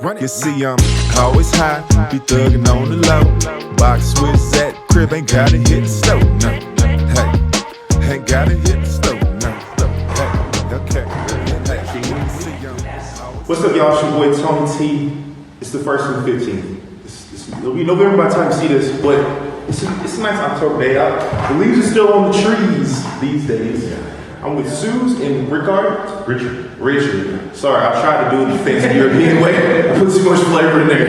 You see, I'm always high, be thuggin' on the low. Box switch at crib, ain't gotta hit the stove, no. Hey, ain't gotta hit the stove, no. Hey, okay. What's up, y'all? It's your boy Tony T. It's the 1st and the 15th. It'll be November by the time you see this, but it's a nice October day out. The leaves are still on the trees these days. I'm with Suze and Richard. Sorry, I tried to do it the fancy European way. I put too much flavor in there.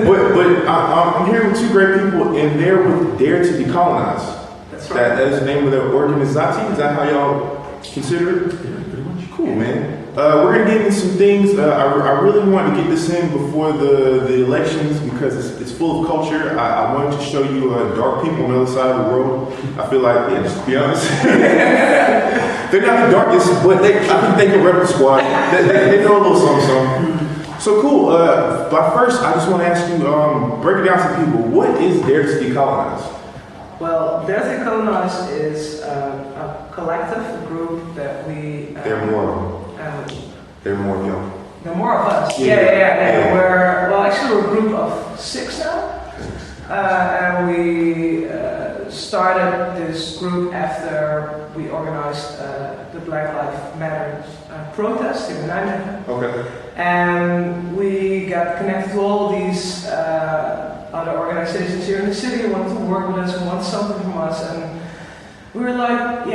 But I'm here with two great people, and they're with Dare to Decolonize. That's right. That is the name of their organization. Is that how y'all consider it? Yeah, pretty much. Cool, man. We're gonna get into some things. I really wanted to get this in before the elections because it's full of culture. I wanted to show you dark people on the other side of the world. I feel like, just to be honest, they're not the darkest, but I think they can rep the squad. They know a little something. So cool. But first, I just want to ask you, break it down to people. What is Dare to Decolonize? Well, Dare to Decolonize is a collective, a group that we... There are more of them. There are more of y'all. There are more of us. Yeah. We're a group of 6 now. And we started this group after we organized the Black Lives Matter protest in Nijmegen. Okay. And we got connected to all these other organizations here in the city who wanted to work with us, who wanted something from us. And we were like, we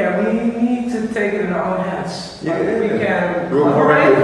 need to take it in our own hands. We can collaborate,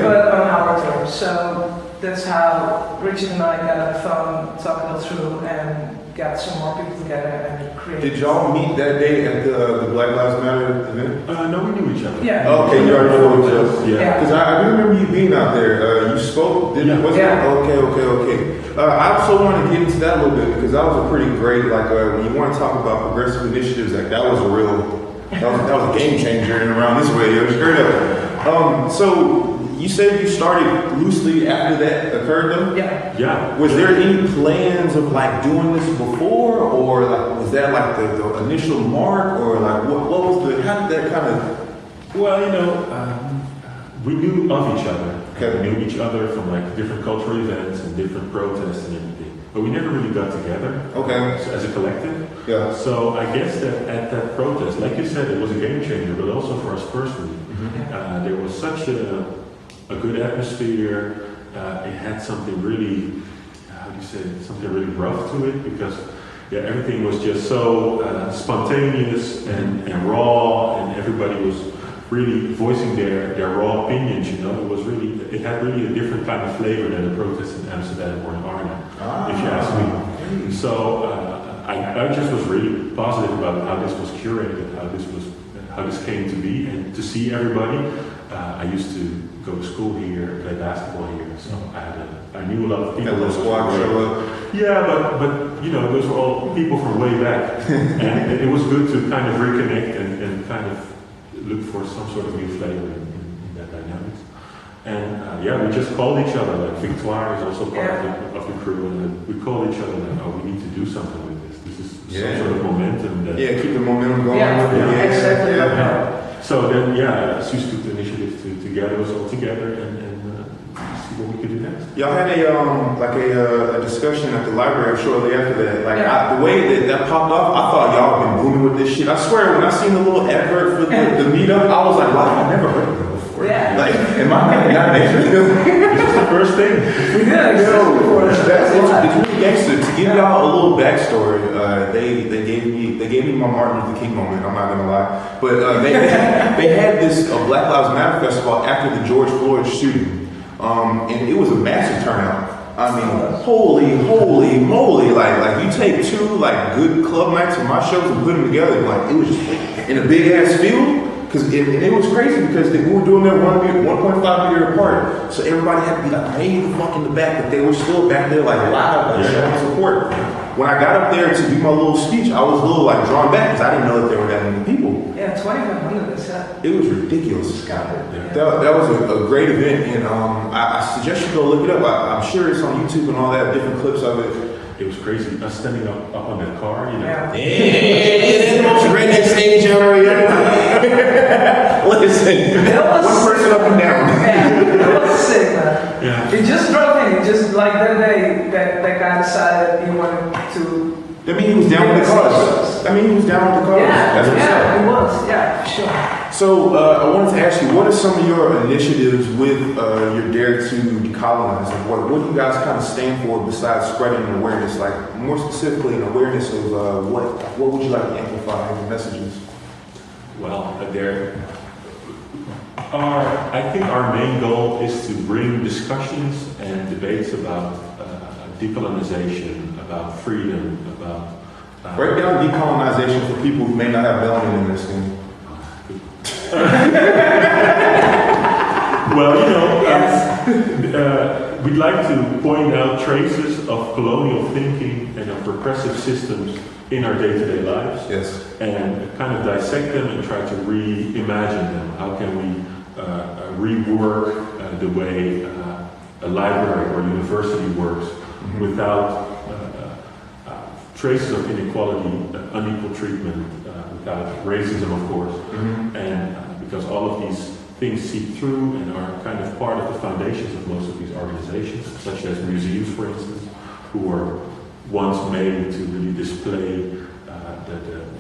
but on our terms. So that's how Richard and I got on the phone, talked it through, and got some more people together and created. Did y'all meet that day at the Black Lives Matter event? No, we knew each other. Yeah. Okay, you already know each other. Yeah. Because I do remember you being out there. You spoke, didn't you? Yeah. Okay. I also want to get into that a little bit because that was a pretty great, when you want to talk about progressive initiatives, that was a game changer in around this way. It was straight up. So you said you started loosely after that occurred though? Yeah. Was there any plans of doing this before, or was that the initial mark, or what was how did that kind of? Well, we knew of each other. Okay. We knew each other from different cultural events and different protests and everything, but we never really got together. Okay. As a collective. Yeah. So I guess that at that protest, like you said, it was a game changer, but also for us personally. Mm-hmm. There was such a good atmosphere. It had something really, something really rough to it because everything was just so spontaneous and raw, and everybody was really voicing their raw opinions. It had really a different kind of flavor than the protests in Amsterdam or in Arnhem, if you ask me. So I just was really positive about how this was curated, how this came to be, and to see everybody. I used to go to school here, play basketball here, so I knew a lot of people. That little squad show up. Yeah, but those were all people from way back, and it was good to kind of reconnect and kind of look for some sort of new flavor in that dynamics. And we just called each other. Victoire is also part of the crew, and we called each other we need to do something with this. This is some sort of momentum. Keep the momentum going. Exactly. So then, Suze took the initiative to gather us all together and see what we could do next. Y'all had a discussion at the library shortly after that. The way that popped off, I thought y'all been booming with this shit. I swear, when I seen the little advert for the meetup, I was like, wow, I've never heard of it before. Am I not This is the first thing. We did. It's really gangster. To give y'all a little backstory, they gave me my Martin Luther King moment. I'm not gonna lie, but they had this Black Lives Matter festival after the George Floyd shooting, and it was a massive turnout. I mean, holy moly! You take two good club nights from my shows and put them together, it was just in a big ass field. It was crazy because we were doing that 1.5 meter apart, so everybody had to be way the fuck in the back, but they were still back there live, showing support. When I got up there to do my little speech, I was a little drawn back because I didn't know that there were that many people. Yeah, 2,500 is that. It was ridiculous. That was a great event, and I suggest you go look it up. I'm sure it's on YouTube and all that, different clips of it. It was crazy. Us standing up on that car, Yeah, the most redneck stage area. Listen, one person up and down. Yeah, that was sick, man. Yeah. He just drove in. He just like that day that guy decided he wanted to. I mean, he was down with the cause. I mean, he was down with the cause. Yeah, That's what's up. yeah, he was. Yeah, for sure. So I wanted to ask you, what are some of your initiatives with your Dare to Decolonize? Like, what do you guys kind of stand for besides spreading awareness? Like more specifically, an awareness of what would you like to amplify in your messages? Well, I think our main goal is to bring discussions and debates about decolonization, about freedom, about Break down decolonization for people who may not have melanin in their skin. Well, we'd like to point out traces of colonial thinking and of repressive systems in our day-to-day lives. Yes. And kind of dissect them and try to reimagine them. How can we rework the way a library or university works without traces of inequality, unequal treatment, without racism, of course, and because all of these things seep through and are kind of part of the foundations of most of these organizations, such as museums, for instance, who were once made to really display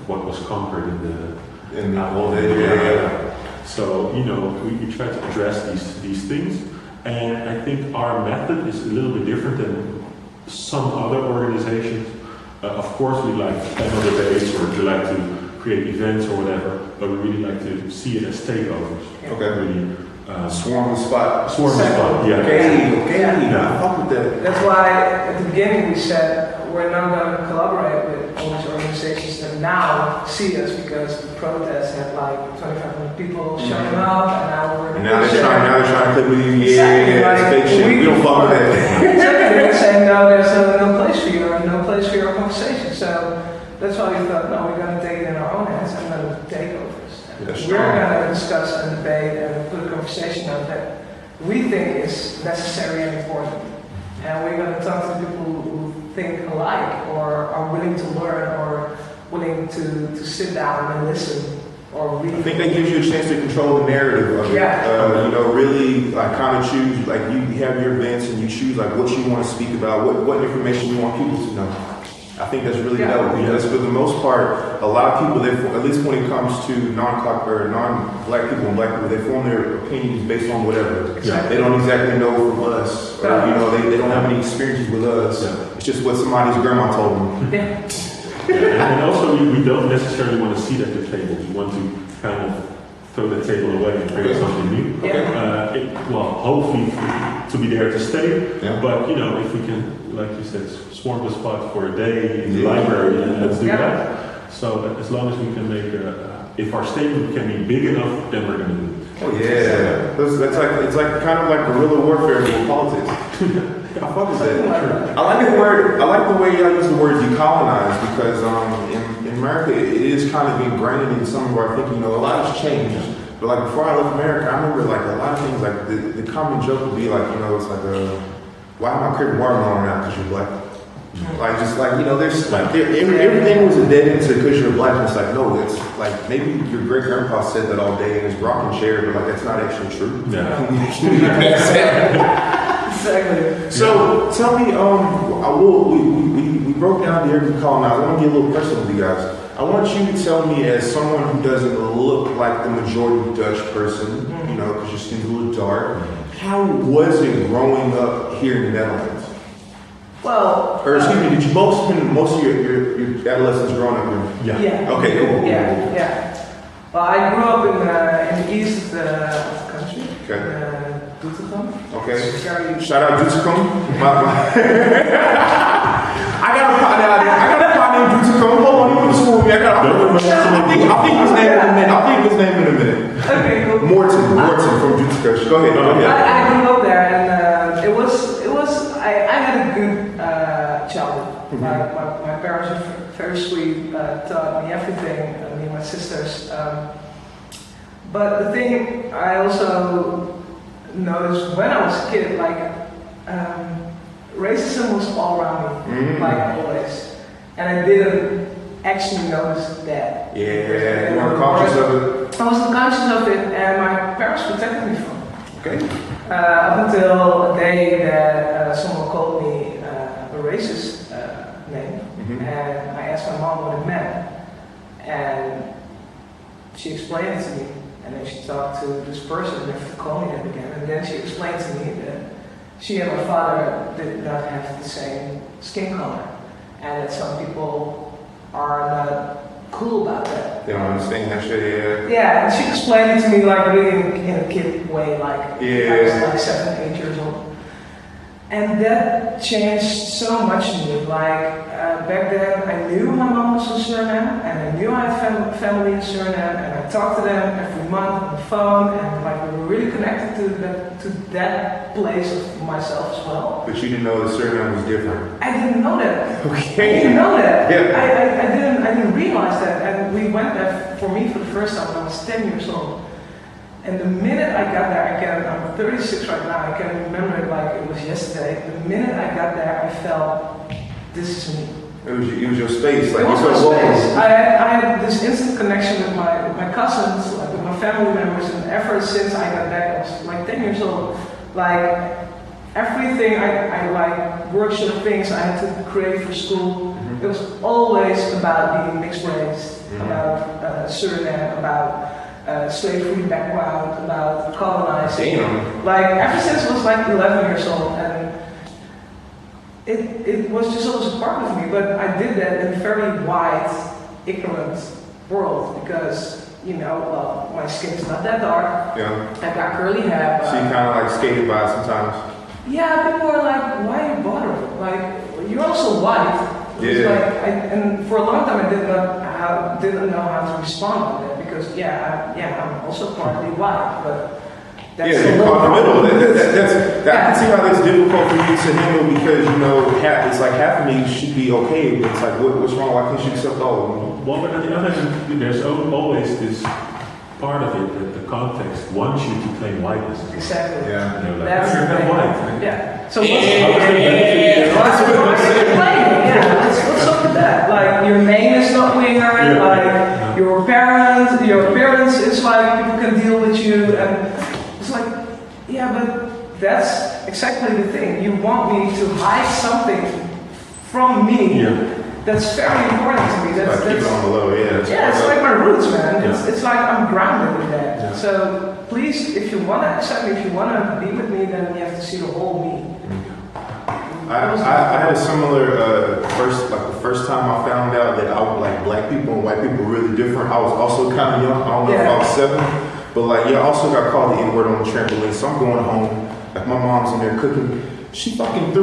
what was conquered in the old age. So, we try to address these things, and I think our method is a little bit different than some other organizations. Of course, we like panel debates or we like to create events or whatever, but we really like to see it as takeovers. Okay. Really, Swarm the spot. swarm the spot, yeah. Okay. Yeah. Fuck with that. That's why at the beginning we said we're not going to collaborate with all these organizations that now see us because the protests had like 2,500 people showing up, and now we're And now they're trying to click with you. Exactly, Yeah, it's fake shit. We don't fuck with that. Exactly, they're saying no, there's no place for you, or no place for your conversation. So that's why we thought, no, we're going to take it in our own hands and then take over. That's We're strong. going to discuss and debate and put a conversation out that we think is necessary and important. And we're going to talk to people who think alike or are willing to learn or willing to sit down and listen or read. I think that gives you a chance to control the narrative of it. Yeah. Really like kind of choose, like you have your events and you choose like what you want to speak about, what information you want people to know. I think that's really dope because for the most part, a lot of people, at least when it comes to non-black people and black people, they form their opinions based on whatever. Exactly. They don't exactly know from us, or they don't have any experiences with us. Yeah. It's just what somebody's grandma told them. Yeah. And also, we don't necessarily want to sit at the table. We want to kind of throw the table away and create something new. Okay. Hopefully to be there to stay. Yeah. But if we can, like you said, swarm the spot for a day in the library, then let's do that. So as long as we can make, if our statement can be big enough, then we're going to do it. Oh yeah, it's like kind of like guerrilla warfare with politics. I fuck with that. I like the word. I like the way y'all use the word decolonize because in America it is kind of ingrained in some of our thinking. A lot has changed. But like before I left America, I remember like a lot of things. Like the common joke would be like, it's like why am I creating watermelon around because you're black? Like just like there's like everything was a dead end to because you're black. And it's like no, it's like maybe your great grandpa said that all day in his rocking chair, but like that's not actually true. Exactly. So tell me, we broke down the area colonize. I want to get a little personal with you guys. I want you to tell me, as someone who doesn't look like the majority Dutch person, because your skin's a little dark, how was it growing up here in the Netherlands? Well, Or excuse me, did you spend most of your adolescence growing up here? Yeah. Okay, cool. Yeah. Well, I grew up in the east of the country. Okay. Doetinchem. Okay. Very- Shout out Doetinchem. I got a partner named Doetinchem. Hold on, you want to school me? I'll think his name in a minute. Okay, cool. Morton from Doetinchem. Go ahead. I grew up there, and it was. I had a good childhood. My parents were very sweet, taught me everything, me and my sisters. But the thing I also noticed when I was a kid, racism was all around me, like always, and I didn't actually notice that. Yeah, you weren't conscious of it. I wasn't conscious of it, and my parents protected me from it. Okay. Up until a day she explained it to me, and then she talked to this person, you have to call me that again, and then she explained to me that she and my father did not have the same skin color, and that some people are not cool about that. They don't understand that shit, Yeah, and she explained it to me like really in a kid way, like I was Yeah. like 7, 8 years old. And that changed so much in me. Like back then, I knew my mom was from Suriname, and I knew I had family in Suriname, and I talked to them every month on the phone, and like we were really connected to that place of myself as well. But you didn't know the Suriname was different. I didn't know that. I Okay. didn't know that. Yeah. I didn't realize that. And we went there for me for the first time when I was 10 years old. And the minute I got there, I'm 36 right now, I can remember it like it was yesterday. The minute I got there, I felt, this is me. It was your space. Like It was you my felt space. welcome. I had this instant connection with my cousins, like with my family members, and ever since I got back, I was like 10 years old. Like everything I like workshop things I had to create for school. It was always about being mixed race, about Suriname, about slave-free background, about colonizing. Damn. Like ever since I was like 11 years old, and it was just always a part of me. But I did that in a very white, ignorant world because well, my skin is not that dark. Yeah. I got curly hair. But So you kind of like skated by sometimes. yeah, people are like, why are you bothering? Like, you're also white. It's Yeah. like, and for a long time I didn't know how to respond to that because I'm also partly white, but that's Yeah, a you're little caught in the middle. problem. I can see how that's difficult for you to handle because it's like half of me should be okay. But it's like, what's wrong? Why can't you accept all of them? Well, but on the other hand, there's always this part of it that the context wants you to claim whiteness. as well. Exactly. Yeah. You know, like, That's you're the not thing. white. Yeah. So How does it benefit you? what's up with that? Like your name is not winger. Yeah. Like your parents is like people can deal with you, and it's like but that's exactly the thing. You want me to hide something from me. Yeah. That's very important to me. Like, keep it on the low, yeah. It's like my roots, man. Yeah. It's like I'm grounded in that. Yeah. So please, if you want to accept me, if you want to be with me, then you have to see the whole me. I had a similar the first time I found out that black people and white people were really different. I was also kind of young. I don't know if I was 7, but I also got called the N-word on the trampoline. So I'm going home, like my mom's in there cooking. She fucking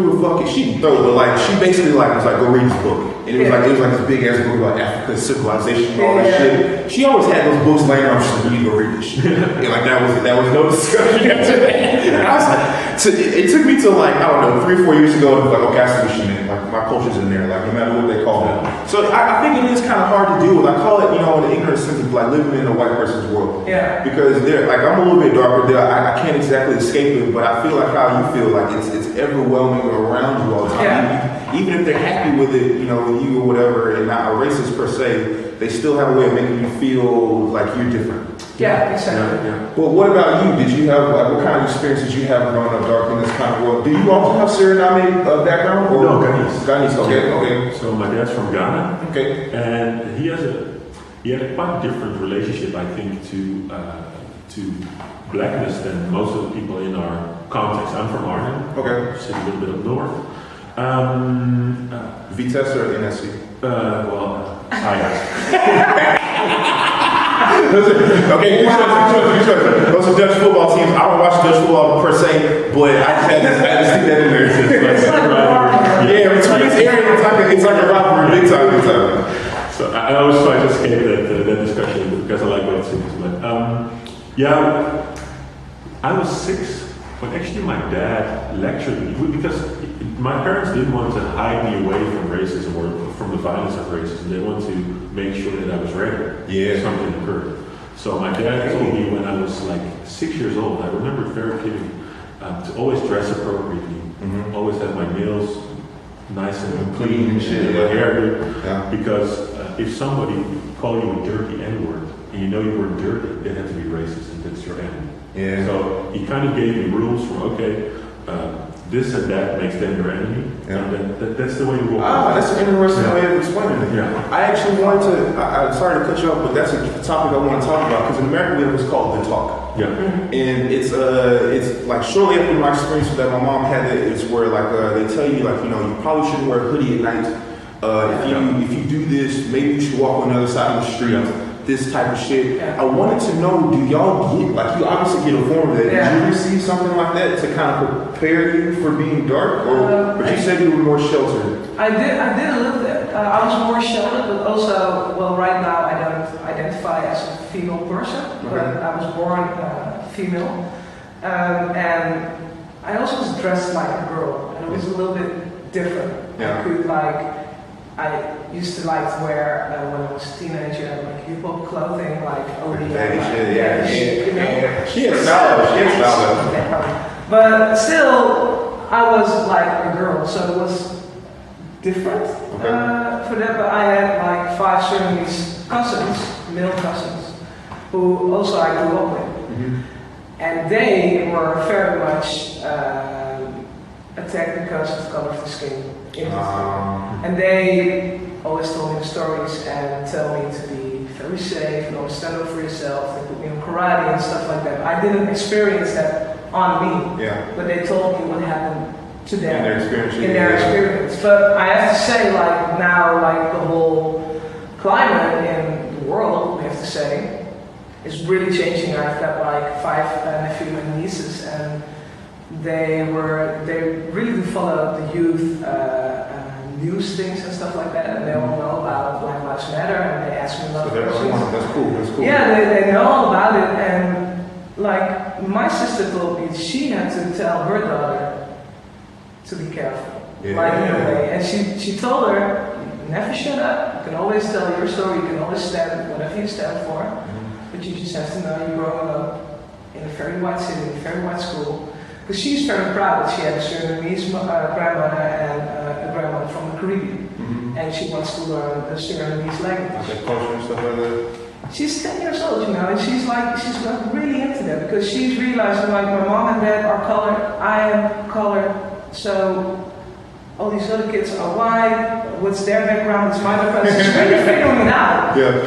she didn't throw, but she basically was like, go read this book. And it was like this big ass book about Africa's civilization and all this shit. She always had those books laying around. She's like, you need to go read this shit. And that was no discussion after that. And I was like, it took me to I don't know, 3 or 4 years ago to be like, okay, I see what she meant. Like my culture's in there, no matter what they call it. So I think it is kind of hard to deal with. I call it, in the ignorant sense of living in a white person's world. Yeah. Because I'm a little bit darker. I can't exactly escape it, but I feel like how you feel. Like it's overwhelming around you all the time. Yeah. Even if they're happy with it, with you or whatever, and not a racist per se, they still have a way of making you feel like you're different. Yeah, exactly. Yeah. Well, what about you? Did you have what kind of experience did you have growing up dark in this kind of world? Do you also have Suriname background? Or? No, Ghanese. Ghanese. Okay. So my dad's from Ghana. Okay. And he had a quite different relationship, I think, to blackness than most of the people in our context. I'm from Arnhem. Okay. Sit a little bit up north. Vitesse or NSC? Ajax. Okay, you choose. Those are Dutch football teams. I don't watch Dutch football per se, but I just stick that in there. Yeah, between this area, it's like a rivalry, big time. So I always try to escape that discussion because I like both things. But I was 6 when actually my dad lectured me because my parents didn't want to hide me away from racism or from the violence of racism. They wanted to make sure that I was ready if something occurred. So my dad told me when I was 6 years old, I remember very clearly, to always dress appropriately, always have my nails nice and clean and shit, my hair good, because if somebody called you a dirty N-word and you know you were dirty, they had to be racist and that's your enemy. Yeah. So he kind of gave me rules from, this and that makes them your enemy. Yeah. And that's the way you walk. That's an interesting Yeah. way of explaining it. Yeah. I actually wanted to, I'm sorry to cut you off, but that's a topic I want to talk about because in America we have what's called The Talk. Yeah. And it's like shortly after my experience with that, my mom had it, it's where like they tell you like, you know, you probably shouldn't wear a hoodie at night. If you do this, maybe you should walk on the other side of the street. Yeah. This type of shit. Yeah. I wanted to know, do y'all get, like you obviously get a form of that. Yeah. Did you receive something like that to kind of prepare you for being dark? But you said you were more sheltered. I did a little bit. I was more sheltered, but also, well, right now I don't identify as a female person, but I was born female. And I also was dressed like a girl, and it was a little bit different. Yeah. I could I used to like to wear, when I was a teenager, like hip-hop clothing, like ODM. Baggy like, shit, yeah. you know? She had style, she had style. But still, I was like a girl, so it was different for them. But I had like 5 Surinamese cousins, male cousins, who also I grew up with. And they were very much attacked because of the color of the skin. And they always told me the stories and tell me to be very safe and always stand up for yourself. They put me in karate and stuff like that. I didn't experience that on me, but they told me what happened to them In their experience. in their experience. But I have to say, like now, like the whole climate in the world, we have to say, is really changing. I've got like 5 nephews and nieces, and they really do follow the youth news things and stuff like that, and they all know about Black Lives Matter, and they ask me a lot of questions. That's cool. That's cool. Yeah, they know all about it, and like my sister told me she had to tell her daughter to be careful, like in a way, and she told her, never shut up. You can always tell your story. You can always stand whatever you stand for, but you just have to know you're growing up in a very white city, in a very white school. Because she's very proud that she had a Surinamese grandmother and a grandmother from the Caribbean. And she wants to learn the Surinamese language. Like culture and stuff like that. She's 10 years old, you know, and she's got really into that because she's realizing like my mom and dad are colored, I am colored, so all these other kids are white, what's their background, it's my background, she's really figuring it out. Yeah.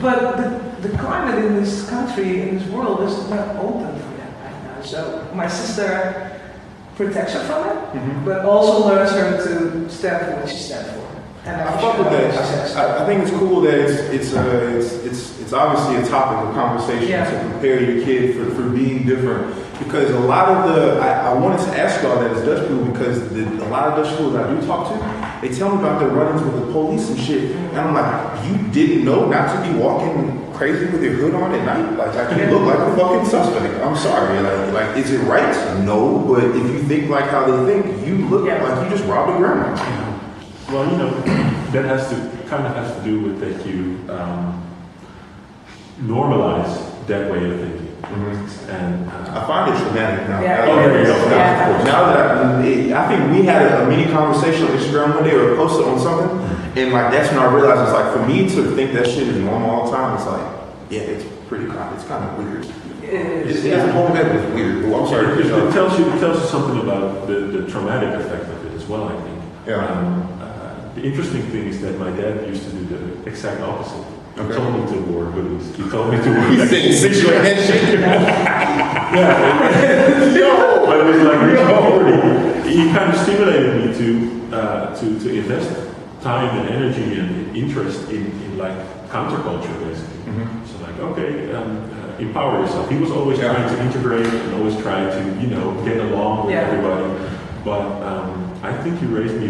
But the climate in this country, in this world, is not open for that right now. So my sister protects her from it, but also learns her to stand for what she stands for. And I fuck with that. I think it's cool that it's obviously a topic of conversation to prepare your kid for being different. Because a lot of I wanted to ask y'all that as Dutch people because a lot of Dutch people that I do talk to, they tell me about their run-ins with the police and shit. And I'm like, you didn't know not to be walking crazy with your hood on at night? Like you look like a fucking suspect. I'm sorry. Like is it right? No. But if you think like how they think, you look like you just robbed a grandma. Well, you know, that has to do with that you normalize that way of thinking. And I find it traumatic now. Yeah. Oh, there you go. Yeah. Of course. Now that I think we had a mini conversation on Instagram one day or posted on something, and like that's when I realized it's like for me to think that shit is normal all the time. It's like, yeah, it's kind of weird. It's a whole bit weird. Oh, I'm sorry. It tells you something about the traumatic effect of it as well, I think. Yeah. The interesting thing is that my dad used to do the exact opposite. He Okay. told me to wear hoodies. He told me to wear He said, "Sit your head shaking." Yeah. Yo! I was like, he kind of stimulated me to invest time and energy and interest in like counterculture, basically. So like, okay, empower yourself. He was always trying to integrate and always trying to, get along with everybody. But I think he raised me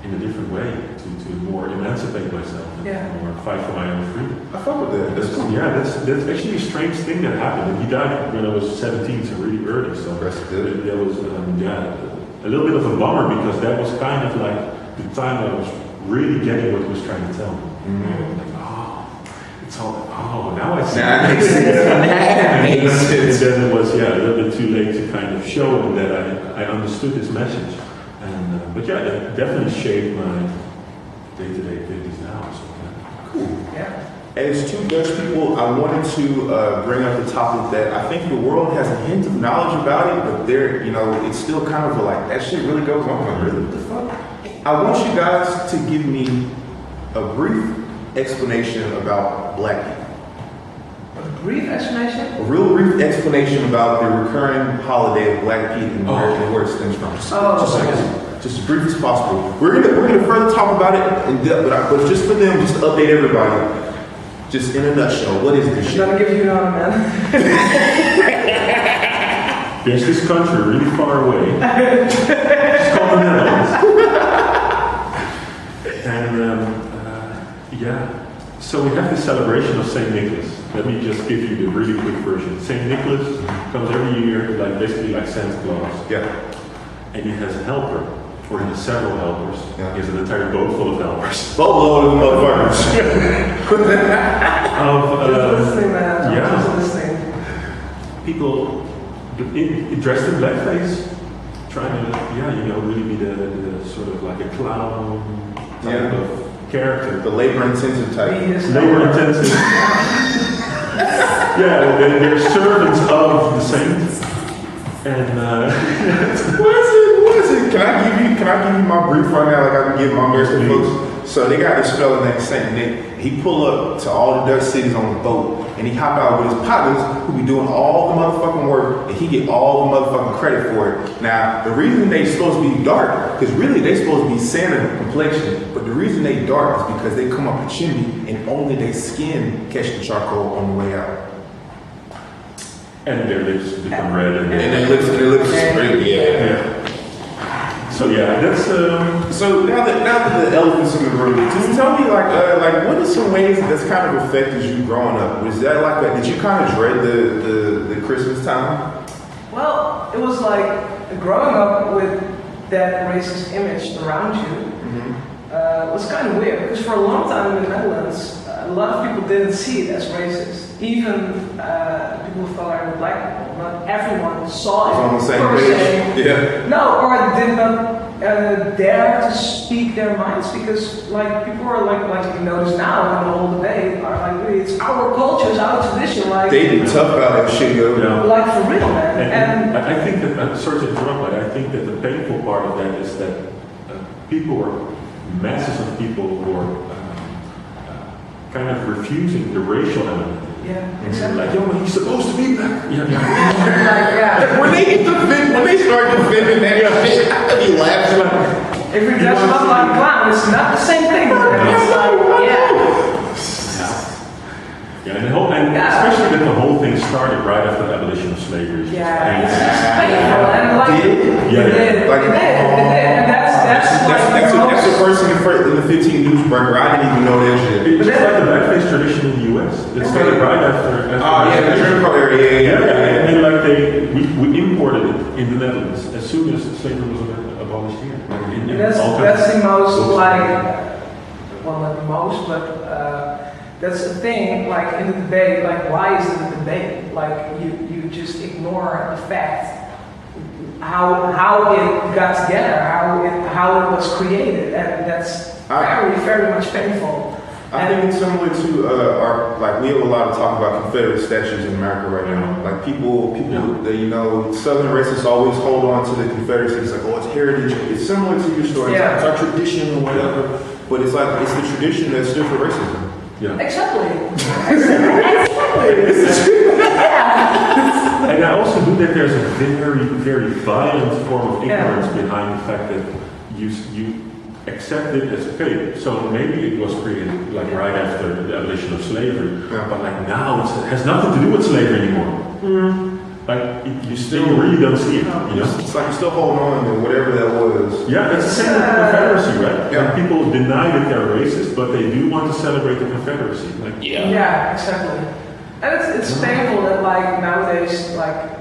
in a different way to more emancipate myself and more fight for my own freedom. I fuck with that. That's cool. Yeah, that's actually a strange thing that happened. And he died when I was 17, so really early. So That's good. that was a little bit of a bummer because that was kind of like the time I was really getting what he was trying to tell me. Like, now I see. That makes sense. That makes sense. And then it was a little bit too late to kind of show him that I understood his message. And but yeah, it definitely shaped my day-to-day activities now. So, Yeah. As two Dutch people, I wanted to bring up the topic that I think the world has a hint of knowledge about it, but there, it's still kind of like, that shit really goes on. Like, really, what the fuck? I want you guys to give me a brief explanation about black people. A brief explanation? A real brief explanation about the recurring holiday of Black Pete and where it stems from. Just as brief as possible. We're gonna further talk about it in depth, but just for them, just to update everybody. Just in a nutshell, what is this shit? I'm gonna give you an honor, man. There's this country really far away. It's called the Netherlands. And so we have this celebration of St. Nicholas. Let me just give you the really quick version. St. Nicholas comes every year, basically like Santa Claus. Yeah. And he has a helper, or he has several helpers. Yeah. He has an entire boat full of helpers. Boatload of motherfuckers. Just listening, man. Yeah. Just listening. People dressed in blackface, trying to, really be the sort of like a clown type of character. The labor-intensive type. Labor-intensive. They're servants of the saints. And what is it? Can I give you my brief right now, like I can give my American folks? So they got this fella named Saint Nick. He pull up to all the Dutch cities on the boat, and he hop out with his partners who be doing all the motherfucking work, and he get all the motherfucking credit for it. Now, the reason they supposed to be dark, because really they supposed to be Santa complexion, but the reason they dark is because they come up the chimney and only their skin catch the charcoal on the way out. and their lips become red. And their lips is red, yeah. So that's So now that the elephant's in the room, can you tell me like what are some ways that's kind of affected you growing up? Was that like that? Did you kind of dread the Christmas time? Well, it was like growing up with that racist image around you. Was kind of weird because for a long time in the Netherlands, a lot of people didn't see it as racist. Even people of color and black people, not everyone saw it On the same per se. page. Yeah. No, or did not dare to speak their minds because like people are like you notice now in the whole debate are like really, it's our culture, it's our tradition. Like They did tough about that shit, yo. Yeah. like for real, man. And I think that, I'm sorry to interrupt, but I think that the painful part of that is that masses of people who are kind of refusing the racial element. Yeah, exactly. Like, yo, he's supposed to be black. Like, yeah. When they start defending that shit, I be laughing. If you dress up like a clown, it's not the same thing. It's like, yeah. Yeah, and especially that the whole thing started right after the abolition of slavery. Yeah, it's just painful. And like, it did. Like, And that's the person in the 15 newsbreaker. I didn't even know that shit. It's just like the blackface tradition in the U.S. It started right after. The German part area, yeah. And like we imported it in the Netherlands as soon as slavery was abolished here. That's the most like, well not the most, but that's the thing. Like in the debate, like why is it a debate? Like you just ignore the fact how it got together, how it was created, and that's very much painful. I think it's similar to we have a lot of talk about Confederate statues in America right now. Like people, that, Southern racists always hold on to the Confederacy. It's like, oh, it's heritage. It's similar to your story. Yeah. It's our tradition or whatever. But it's like it's the tradition that stood for racism. Yeah. Exactly. And I also do that there's a very, very violent form of ignorance behind the fact that you accept it as okay. So maybe it was created like right after the abolition of slavery, but like now it has nothing to do with slavery anymore. Like you still really don't see it. It's like you're still holding on to whatever that was. Yeah, it's the same with the Confederacy, right? Yeah. Like people deny that they're racist, but they do want to celebrate the Confederacy. Like, Yeah, exactly. And it's painful that like nowadays, like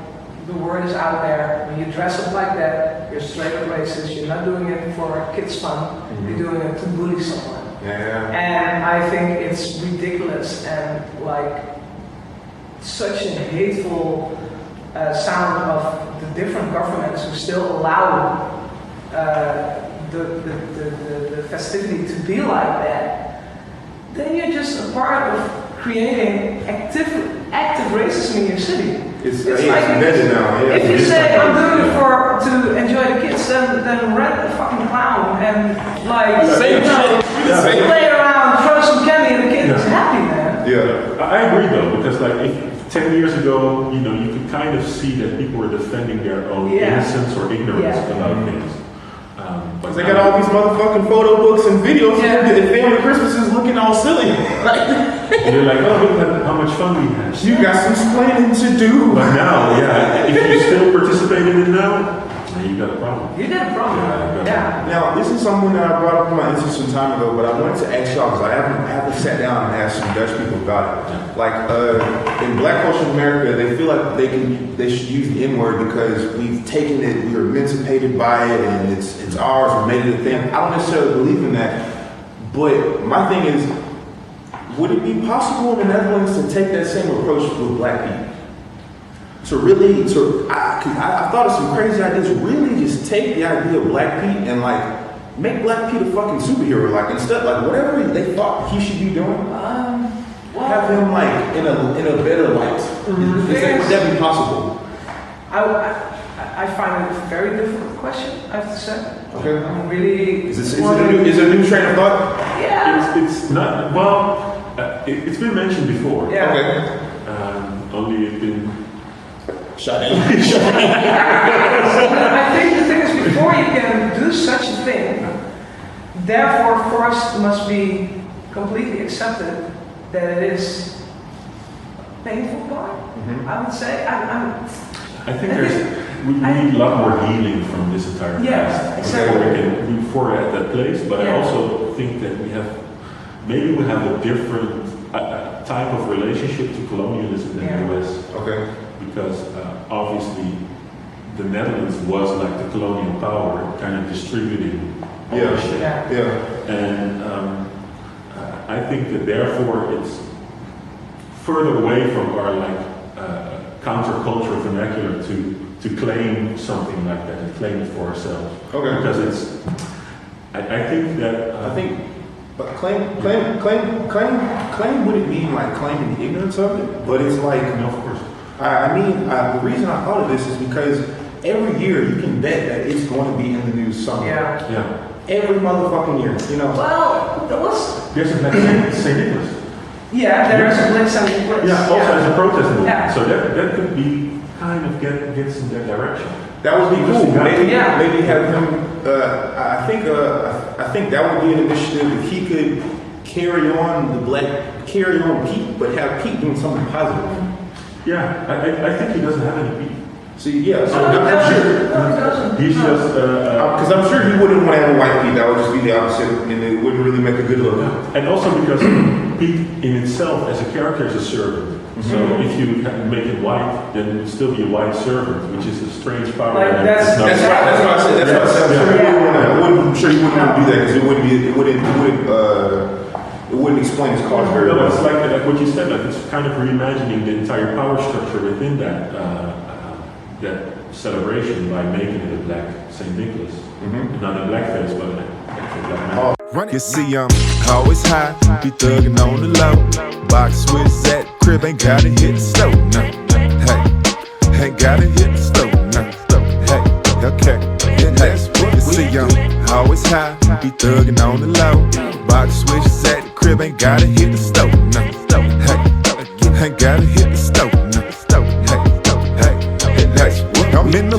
the word is out there. When you dress up like that, you're straight up racist. You're not doing it for kids' fun. You're doing it to bully someone. Yeah. And I think it's ridiculous and like such a hateful sound of the different governments who still allow the festivity to be like that. then you're just a part of creating active racism in your city. It's like embedded now. Yeah. If you It's say I'm something, doing it yeah. to enjoy the kids, then rent a fucking clown and like Same shit. Yeah. play around, throw some candy, and the kid is Yeah. happy, man. Yeah. I agree though, because like if 10 years ago, you know, you could kind of see that people were defending their own Yeah. innocence or ignorance Yeah. about things. But They got all these motherfucking photo books and videos Yeah. of family Christmases looking all silly. and you're like, oh, look at how much fun we had. You got some explaining to do. But now, yeah, if you still participate in it now, then you got a problem. You got a problem. Yeah, Yeah. Now, this is something that I brought up in my Insta some time ago, but I wanted to ask y'all because I haven't sat down and asked some Dutch people about it. Like in Black culture in America, they feel like they should use the N word because we've taken it, we were emancipated by it, and it's ours. We made it a thing. I don't necessarily believe in that, but my thing is, would it be possible in the Netherlands to take that same approach with Black people? To really, I thought of some crazy ideas. Really, just take the idea of Black Pete and like make Black Pete a fucking superhero. Like instead, like whatever they thought he should be doing, have him like in a better light. Would that be possible? I find it a very difficult question, I have to say. Okay. I'm really. Is it a new train of thought? Yeah. It's not, well, it's been mentioned before. Yeah. Okay. Only it's been Shut in. I think the thing is, before you can do such a thing, therefore first must be completely accepted that it is a painful part. I would say. I think we need a lot more healing from this entire Yes, past exactly. before we can move forward at that place. But I Yeah. also think that we have a different type of relationship to colonialism than Yeah. the US, Okay. because obviously the Netherlands was like the colonial power, kind of distributing all Yeah. the shit. Yeah. Yeah. And I think that therefore it's further away from our counterculture vernacular to claim something like that and claim it for ourselves. Okay. Because I think that I think, but claim wouldn't mean like claiming the ignorance of it, but it's like, no, of course. the reason I thought of this is because every year you can bet that it's going to be in the news somewhere. Yeah. Yeah. Every motherfucking year, you know. Well, there was. There's a black St. Nicholas. Yeah, there is a blitz and a blitz. Yeah, also as a protest movement. Yeah. So that could be kind of gets in that direction. That would be cool. Maybe, Yeah. maybe have him. I think that would be an initiative if he could carry on Pete, but have Pete doing something positive. Yeah, I think he doesn't have any beef. See, yeah. So No, I'm it sure. doesn't. No, it doesn't. He's No. just Because I'm sure he wouldn't want to have a white Pete. That would just be the opposite, and it wouldn't really make a good look. and also because Pete in itself as a character is a servant. So if you make it white, then it would still be a white servant, which is a strange power. Like, and that's- it's not- That's right. That's what I said. That's what I said. I'm sure he wouldn't want to. I'm sure he wouldn't want to do that because it wouldn't explain his cause very No, well. it's like what you said, like it's kind of reimagining the entire power structure within that celebration by making it a black St. Nicholas. Not a blackface, but an actual black man. You see, I'm always high, be thuggin' on the low. Box with that crib, ain't gotta hit the stove, no. Hey, ain't gotta hit the stove, no. Hey, okay, hey. You see, I'm always high, be thuggin' on the low. Box switch that crib, ain't gotta hit the stove, no. Hey, ain't gotta hit